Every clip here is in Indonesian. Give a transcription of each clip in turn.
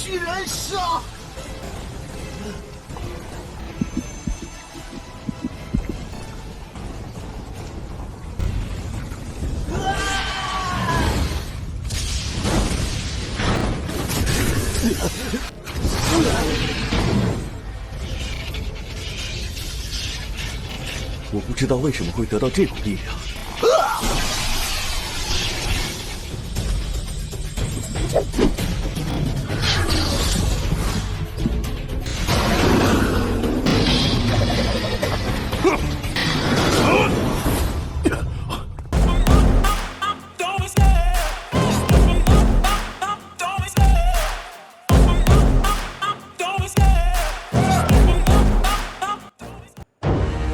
居然杀！我不知道为什么会得到这股力量。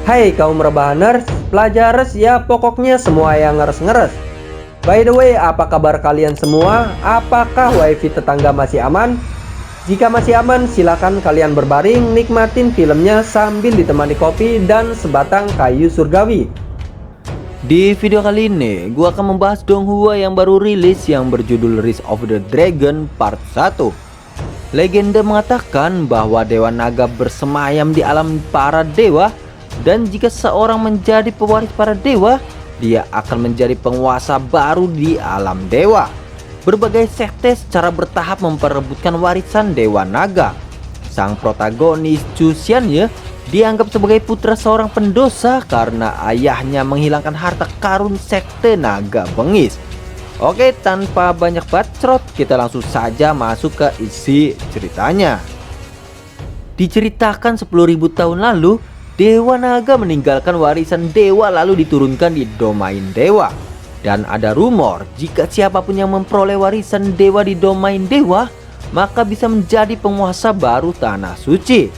Hai kaum rebahaners, pelajares ya pokoknya semua yang ngeres-ngeres. By the way, apa kabar kalian semua? Apakah wifi tetangga masih aman? Jika masih aman, silakan kalian berbaring nikmatin filmnya sambil ditemani kopi dan sebatang kayu surgawi. Di video kali ini, gua akan membahas Donghua yang baru rilis yang berjudul Rise of the Dragon Part 1. Legenda mengatakan bahwa Dewa Naga bersemayam di alam para dewa, dan jika seorang menjadi pewaris para dewa, dia akan menjadi penguasa baru di alam dewa. Berbagai sekte secara bertahap memperebutkan warisan Dewa Naga. Sang protagonis Chu Xianye dianggap sebagai putra seorang pendosa karena ayahnya menghilangkan harta karun sekte naga bengis. Oke, tanpa banyak bacot, kita langsung saja masuk ke isi ceritanya. Diceritakan 10.000 tahun lalu, Dewa Naga meninggalkan warisan dewa lalu diturunkan di domain dewa. Dan ada rumor jika siapapun yang memperoleh warisan dewa di domain dewa, maka bisa menjadi penguasa baru tanah suci.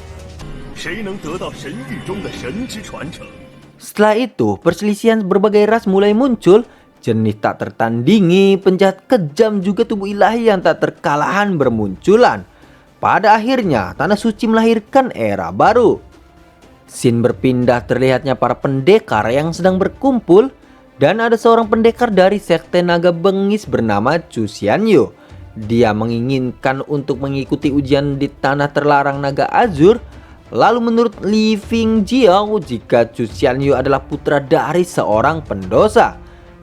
Setelah itu, perselisihan berbagai ras mulai muncul. Jenis tak tertandingi, penjahat kejam, juga tubuh ilahi yang tak terkalahkan bermunculan. Pada akhirnya, tanah suci melahirkan era baru. Scene berpindah, terlihatnya para pendekar yang sedang berkumpul, dan ada seorang pendekar dari sekte naga bengis bernama Chu Xianye. Dia menginginkan untuk mengikuti ujian di tanah terlarang naga Azur. Lalu menurut Li Fengjiao, jika Chu Xianye adalah putra dari seorang pendosa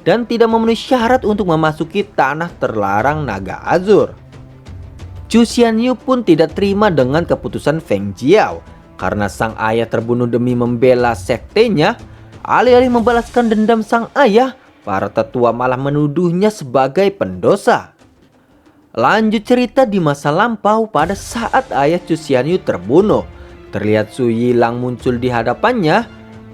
dan tidak memenuhi syarat untuk memasuki tanah terlarang naga Azur. Chu Xianye pun tidak terima dengan keputusan Fengjiao. Karena sang ayah terbunuh demi membela sektenya, alih-alih membalaskan dendam sang ayah, para tetua malah menuduhnya sebagai pendosa. Lanjut cerita di masa lampau, pada saat ayah Chu Xianye terbunuh, terlihat Su Yilang muncul di hadapannya.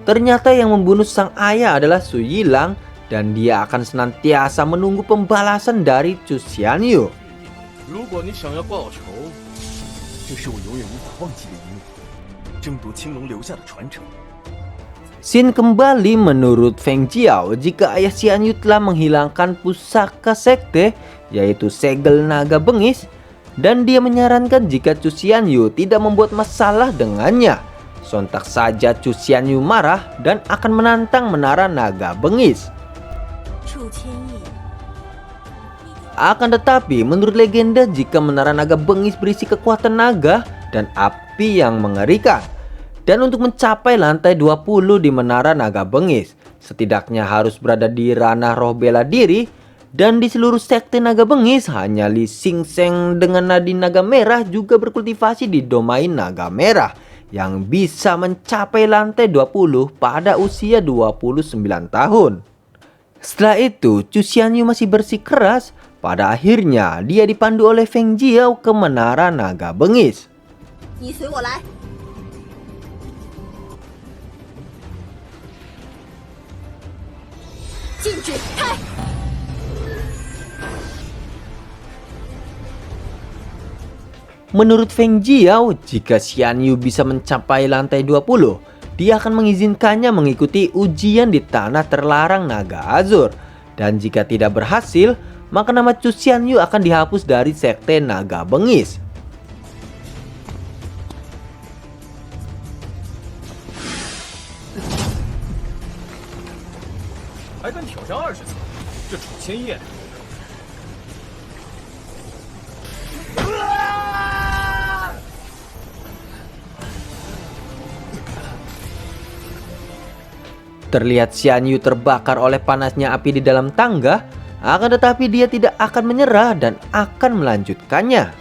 Ternyata yang membunuh sang ayah adalah Su Yilang, dan dia akan senantiasa menunggu pembalasan dari Chu Xianye. Xin kembali menurut Fengjiao jika ayah Xianye telah menghilangkan pusaka sekte, yaitu segel naga bengis, dan dia menyarankan jika Chu Xianye tidak membuat masalah dengannya. Sontak saja Chu Xianye marah dan akan menantang menara naga bengis. Akan tetapi menurut legenda, jika menara naga bengis berisi kekuatan naga dan api yang mengerikan, dan untuk mencapai lantai 20 di menara naga bengis, setidaknya harus berada di ranah roh bela diri. Dan di seluruh sekte naga bengis, hanya Li Xingsheng dengan nadi naga merah juga berkultivasi di domain naga merah, yang bisa mencapai lantai 20 pada usia 29 tahun. Setelah itu, Chu Xianye masih bersikeras. Pada akhirnya, dia dipandu oleh Fengjiao ke menara naga bengis. Menurut Fengjiao, jika Xianye bisa mencapai lantai 20, dia akan mengizinkannya mengikuti ujian di tanah terlarang naga Azur. Dan jika tidak berhasil, maka nama Chu Xianye akan dihapus dari sekte naga bengis. Terlihat Xian Yu terbakar oleh panasnya api di dalam tangga, akan tetapi dia tidak akan menyerah dan akan melanjutkannya.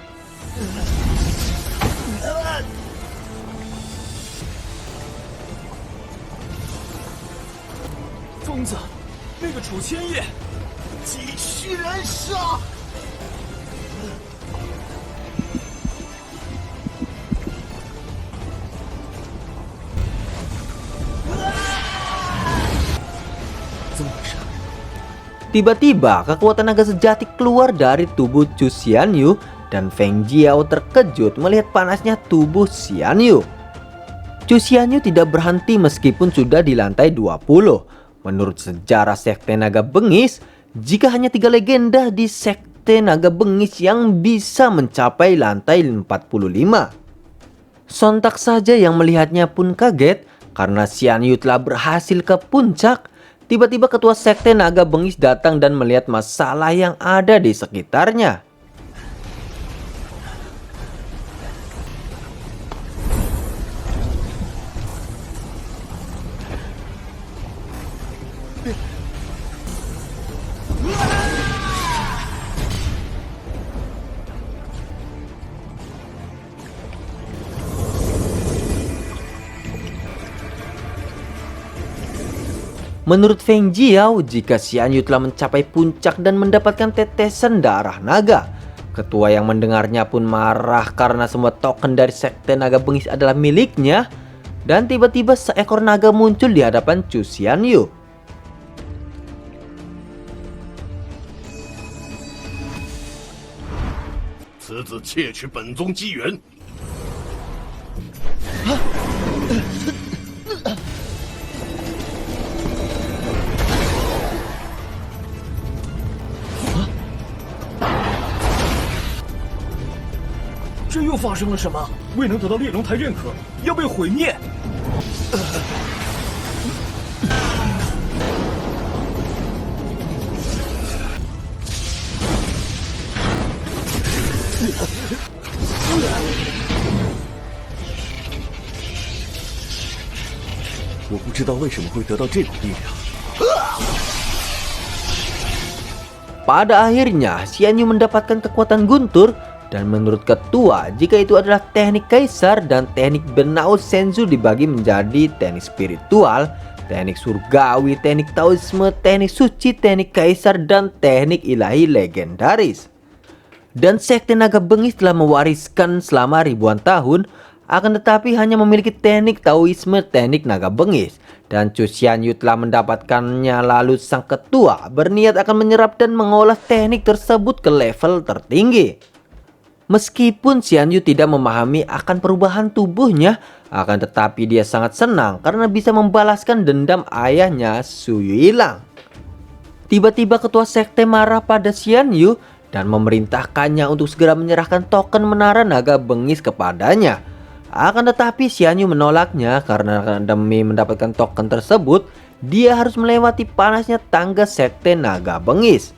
疯子，那个楚千叶，继续燃烧！ Tiba-tiba kekuatan naga sejati keluar dari tubuh Chu Xianyu dan Feng Jiao terkejut melihat panasnya tubuh Xianyu. Chu Xianyu tidak berhenti meskipun sudah di lantai 20. Menurut sejarah Sekte Naga Bengis, jika hanya 3 legenda di Sekte Naga Bengis yang bisa mencapai lantai 45. Sontak saja yang melihatnya pun kaget karena Xianyu telah berhasil ke puncak. Tiba-tiba ketua Sekte Naga Bengis datang dan melihat masalah yang ada di sekitarnya. Menurut Feng Jiao, jika Xianyu telah mencapai puncak dan mendapatkan tetesan darah naga, ketua yang mendengarnya pun marah karena semua token dari Sekte Naga Bengis adalah miliknya. Dan tiba-tiba seekor naga muncul di hadapan Chu Xianyu. 此子窃取本宗机缘。 这又发生了什么？未能得到猎龙台认可，要被毁灭。我不知道为什么会得到这股力量。 Pada akhirnya, Xianyu mendapatkan kekuatan guntur. Dan menurut ketua, jika itu adalah teknik kaisar dan teknik Benao Senzu dibagi menjadi teknik spiritual, teknik surgawi, teknik taoisme, teknik suci, teknik kaisar, dan teknik ilahi legendaris. Dan Sekte Naga Bengis telah mewariskan selama ribuan tahun, akan tetapi hanya memiliki teknik taoisme, teknik naga bengis. Dan Chu Xianyu telah mendapatkannya, lalu sang ketua berniat akan menyerap dan mengolah teknik tersebut ke level tertinggi. Meskipun Xianyu tidak memahami akan perubahan tubuhnya, akan tetapi dia sangat senang karena bisa membalaskan dendam ayahnya Su Yuilang. Tiba-tiba ketua sekte marah pada Xianyu dan memerintahkannya untuk segera menyerahkan token menara naga bengis kepadanya. Akan tetapi Xianyu menolaknya karena demi mendapatkan token tersebut, dia harus melewati panasnya tangga sekte naga bengis.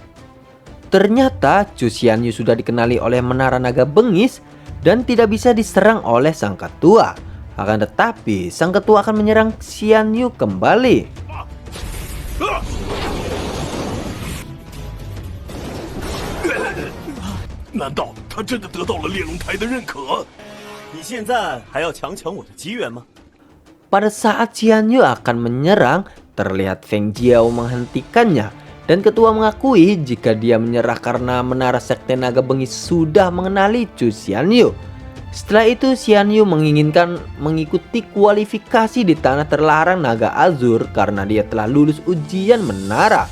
Ternyata Chu Xianyu sudah dikenali oleh menara naga bengis dan tidak bisa diserang oleh sang ketua. Akan tetapi sang ketua akan menyerang Xianyu kembali. 难道他真的得到了猎龙台的认可？你现在还要强抢我的机缘吗？ Pada saat Xianyu akan menyerang, terlihat Feng Jiao menghentikannya. Dan ketua mengakui jika dia menyerah karena menara sekte naga bengis sudah mengenali Chu Xianyu. Setelah itu Xianyu menginginkan mengikuti kualifikasi di tanah terlarang naga azur karena dia telah lulus ujian menara.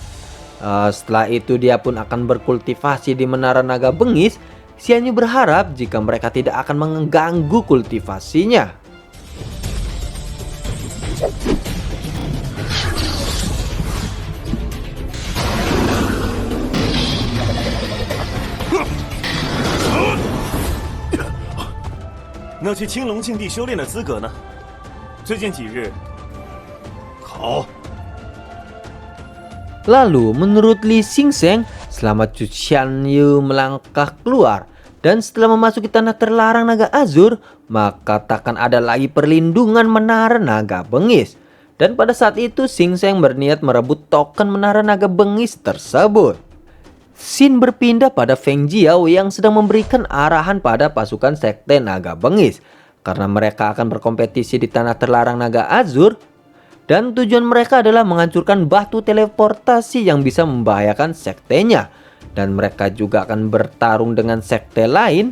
Setelah itu dia pun akan berkultivasi di menara naga bengis. Xianyu berharap jika mereka tidak akan mengganggu kultivasinya. 那去青龙境地修炼的资格呢？最近几日，好， Lalu menurut Li Xingsheng, selama Chu Xianyu melangkah keluar dan setelah memasuki tanah terlarang naga azur, maka takkan ada lagi perlindungan menara naga bengis. Dan pada saat itu Xing Sheng berniat merebut token menara naga bengis tersebut. Scene berpindah pada Feng Jiao yang sedang memberikan arahan pada pasukan sekte naga bengis. Karena mereka akan berkompetisi di tanah terlarang naga Azur. Dan tujuan mereka adalah menghancurkan batu teleportasi yang bisa membahayakan sektenya. Dan mereka juga akan bertarung dengan sekte lain.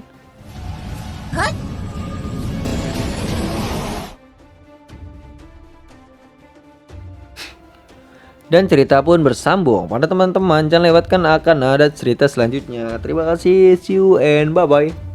Dan cerita pun bersambung. Pada teman-teman, jangan lewatkan akan ada cerita selanjutnya. Terima kasih, see you and bye-bye.